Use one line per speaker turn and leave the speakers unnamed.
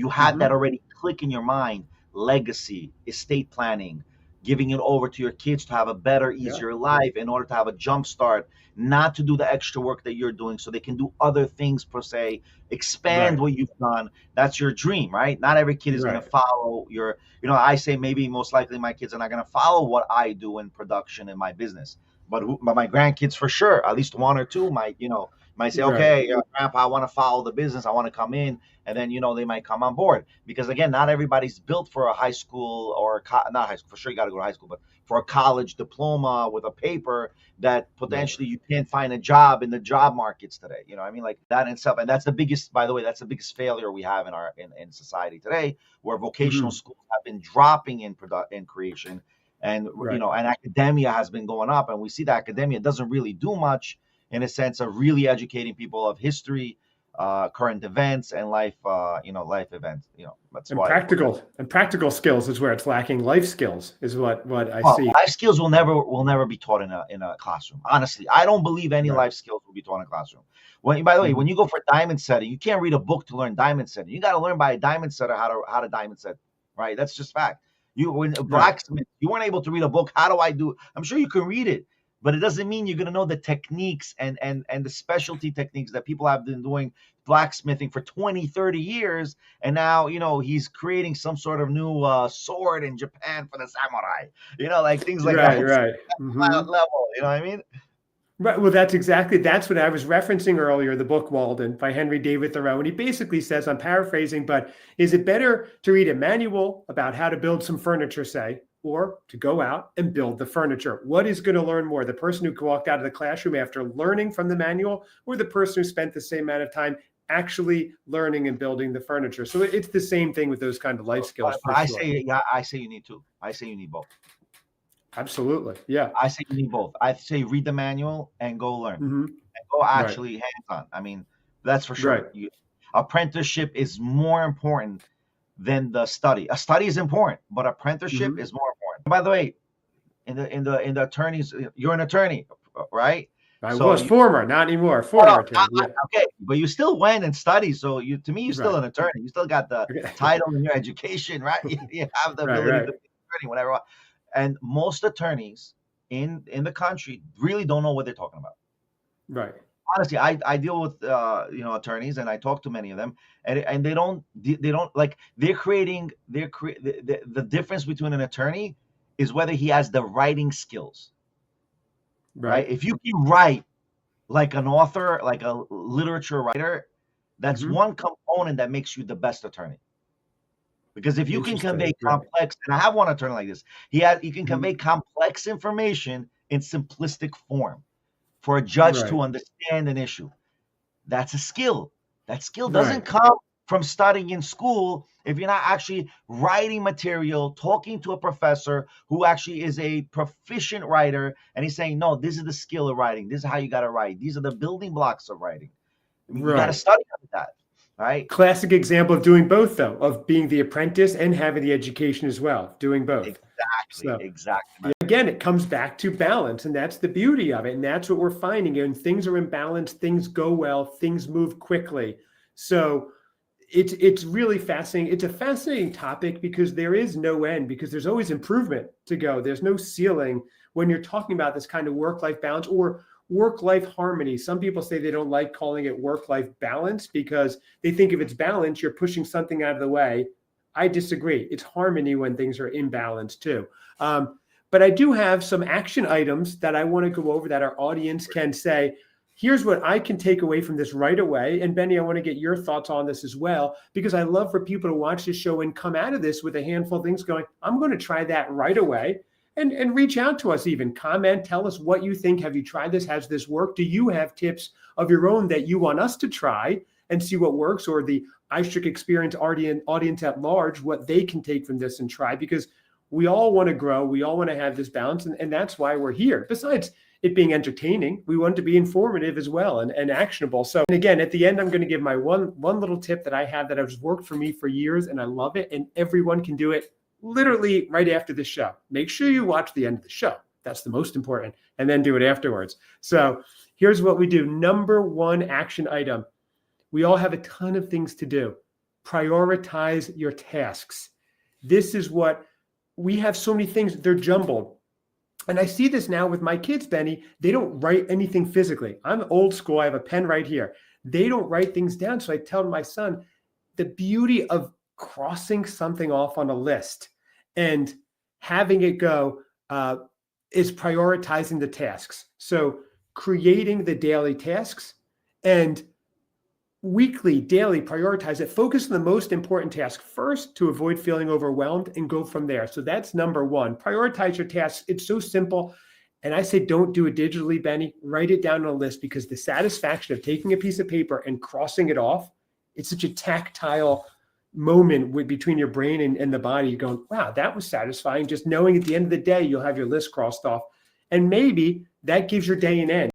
you had that already click in your mind. Legacy, estate planning, giving it over to your kids to have a better, easier life in order to have a jump start, not to do the extra work that you're doing so they can do other things per se, expand what you've done. That's your dream, right? Not every kid is going to follow your, I say maybe most likely my kids are not going to follow what I do in production in my business. But my grandkids for sure, at least one or two might say, okay, Grandpa, I want to follow the business. I want to come in. And then, they might come on board. Because, again, not everybody's built for a high school or not high school. For sure, you got to go to high school. But for a college diploma with a paper that potentially you can't find a job in the job markets today. Like that and stuff. And that's the biggest, by the way, that's the biggest failure we have in society today, where vocational schools have been dropping in creation. And, and academia has been going up. And we see that academia doesn't really do much in a sense of really educating people of history, current events, and life events. That's
and
why
practical skills is where it's lacking. Life skills is what I see.
Life skills will never be taught in a classroom. Honestly, I don't believe any life skills will be taught in a classroom. By the way, when you go for diamond setting, you can't read a book to learn diamond setting. You got to learn by a diamond setter how to diamond set. Right? That's just fact. When a blacksmith, you weren't able to read a book. How do I do it? I'm sure you can read it, but it doesn't mean you're going to know the techniques and the specialty techniques that people have been doing blacksmithing for 20, 30 years. And now, he's creating some sort of new sword in Japan for the samurai, like things like that.
Right.
Level, you know what I mean?
Right. Well, that's what I was referencing earlier, the book Walden by Henry David Thoreau. And he basically says, I'm paraphrasing, but is it better to read a manual about how to build some furniture, say, or to go out and build the furniture? What is going to learn more? The person who walked out of the classroom after learning from the manual, or the person who spent the same amount of time actually learning and building the furniture? So it's the same thing with those kind of life skills.
I say you need two. I say you need both.
Absolutely. Yeah.
I say you need both. I say read the manual and go learn. And go actually hands-on. I mean, that's for sure. Apprenticeship is more important than the study. A study is important, but apprenticeship is more important. By the way, in the attorneys, you're an attorney, right?
I was former, not anymore. Former attorney.
Okay, but you still went and studied. So to me, you're still an attorney. You still got the title in your education, right? You have the ability to be an attorney, whatever. And most attorneys in the country really don't know what they're talking about.
Right.
Honestly, I deal with attorneys, and I talk to many of them, and they don't like the difference between an attorney is whether he has the writing skills. Right. If you can write like an author, like a literature writer, that's one component that makes you the best attorney. Because if you can convey complex, and I have one attorney like this, he can convey complex information in simplistic form for a judge to understand an issue. That's a skill. That skill doesn't come from studying in school if you're not actually writing material, talking to a professor who actually is a proficient writer, and he's saying, no, this is the skill of writing. This is how you got to write. These are the building blocks of writing. I mean, you got to study that. Right.
Classic example of doing both, though, of being the apprentice and having the education as well, doing both.
Exactly.
Again, it comes back to balance, and that's the beauty of it. And that's what we're finding. When things are in balance, things go well, things move quickly. So it's really fascinating. It's a fascinating topic because there is no end, because there's always improvement to go. There's no ceiling when you're talking about this kind of work-life balance or work-life harmony. Some people say they don't like calling it work-life balance because they think if it's balance, you're pushing something out of the way. I disagree. It's harmony when things are in balance too. But I do have some action items that I want to go over that our audience can say, here's what I can take away from this right away. And Benny, I want to get your thoughts on this as well, because I love for people to watch this show and come out of this with a handful of things going, I'm going to try that right away. And reach out to us, even comment, tell us what you think. Have you tried this? Has this worked? Do you have tips of your own that you want us to try and see what works, or the iStrick Experience audience at large, what they can take from this and try? Because we all want to grow. We all want to have this balance. And that's why we're here. Besides it being entertaining, we want to be informative as well and actionable. So, and again, at the end, I'm going to give my one little tip that I have that has worked for me for years, and I love it. And everyone can do it literally right after the show. Make sure you watch the end of the show. That's the most important. And then do it afterwards. So here's what we do. Number one action item. We all have a ton of things to do. prioritize your tasks. This is what we have. So many things, they're jumbled. And I see this now with my kids, Benny. They don't write anything physically. I'm old school. I have a pen right here. They don't write things down. So I tell my son, the beauty of crossing something off on a list and having it go is prioritizing the tasks. So creating the daily tasks and weekly, daily, prioritize it. Focus on the most important task first to avoid feeling overwhelmed and go from there. So that's number one. Prioritize your tasks. It's so simple. And I say, don't do it digitally, Benny. Write it down on a list, because the satisfaction of taking a piece of paper and crossing it off, it's such a tactile moment between your brain and the body. You're going, wow, that was satisfying. Just knowing at the end of the day, you'll have your list crossed off. And maybe that gives your day an end.